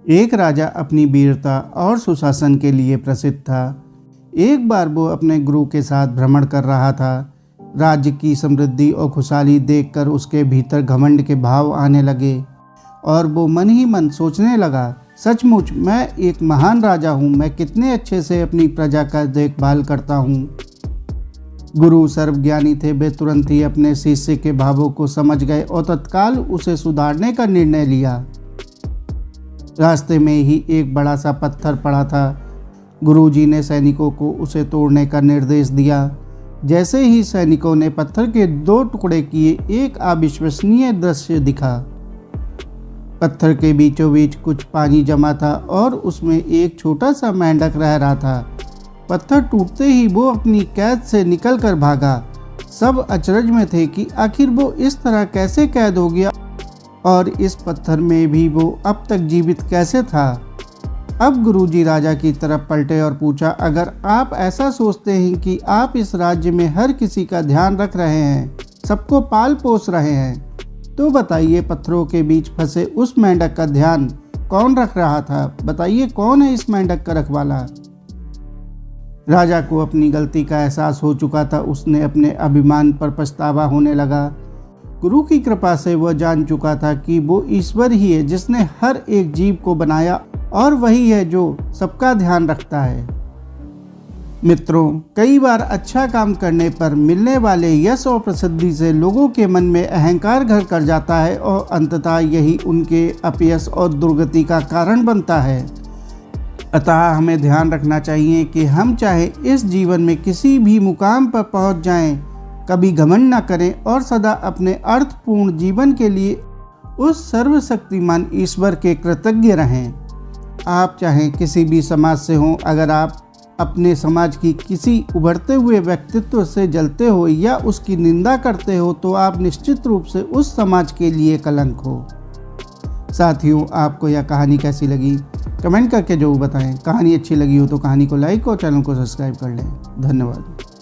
एक राजा अपनी वीरता और सुशासन के लिए प्रसिद्ध था। एक बार वो अपने गुरु के साथ भ्रमण कर रहा था। राज्य की समृद्धि और खुशहाली देखकर उसके भीतर घमंड के भाव आने लगे और वो मन ही मन सोचने लगा, सचमुच मैं एक महान राजा हूँ। मैं कितने अच्छे से अपनी प्रजा का देखभाल करता हूँ। गुरु सर्वज्ञानी थे। वे तुरंत ही अपने शिष्य के भावों को समझ गए और तत्काल उसे सुधारने का निर्णय लिया। रास्ते में ही एक बड़ा सा पत्थर पड़ा था। गुरुजी ने सैनिकों को उसे तोड़ने का निर्देश दिया। जैसे ही सैनिकों ने पत्थर के 2 टुकड़े किए, एक अविश्वसनीय दृश्य दिखा। पत्थर के बीचों बीच कुछ पानी जमा था और उसमें एक छोटा सा मेंढक रह रहा था। पत्थर टूटते ही वो अपनी कैद से निकलकर भागा। सब अचरज में थे कि आखिर वो इस तरह कैसे कैद हो गया और इस पत्थर में भी वो अब तक जीवित कैसे था। अब गुरुजी राजा की तरफ पलटे और पूछा, अगर आप ऐसा सोचते हैं कि आप इस राज्य में हर किसी का ध्यान रख रहे हैं, सबको पाल पोस रहे हैं, तो बताइए पत्थरों के बीच फंसे उस मेंढक का ध्यान कौन रख रहा था? बताइए कौन है इस मेंढक का रखवाला? राजा को अपनी गलती का एहसास हो चुका था। उसने अपने अभिमान पर पछतावा होने लगा। गुरु की कृपा से वह जान चुका था कि वो ईश्वर ही है जिसने हर एक जीव को बनाया और वही है जो सबका ध्यान रखता है। मित्रों, कई बार अच्छा काम करने पर मिलने वाले यश और प्रसिद्धि से लोगों के मन में अहंकार घर कर जाता है और अंततः यही उनके अपयश और दुर्गति का कारण बनता है। अतः हमें ध्यान रखना चाहिए कि हम चाहे इस जीवन में किसी भी मुकाम पर पहुंच जाएं, कभी घमंड न करें और सदा अपने अर्थपूर्ण जीवन के लिए उस सर्वशक्तिमान ईश्वर के कृतज्ञ रहें। आप चाहे किसी भी समाज से हों, अगर आप अपने समाज की किसी उभरते हुए व्यक्तित्व से जलते हो या उसकी निंदा करते हो तो आप निश्चित रूप से उस समाज के लिए कलंक हो। साथियों, आपको यह कहानी कैसी लगी कमेंट करके जरूर बताएं। कहानी अच्छी लगी हो तो कहानी को लाइक और चैनल को सब्सक्राइब कर लें। धन्यवाद।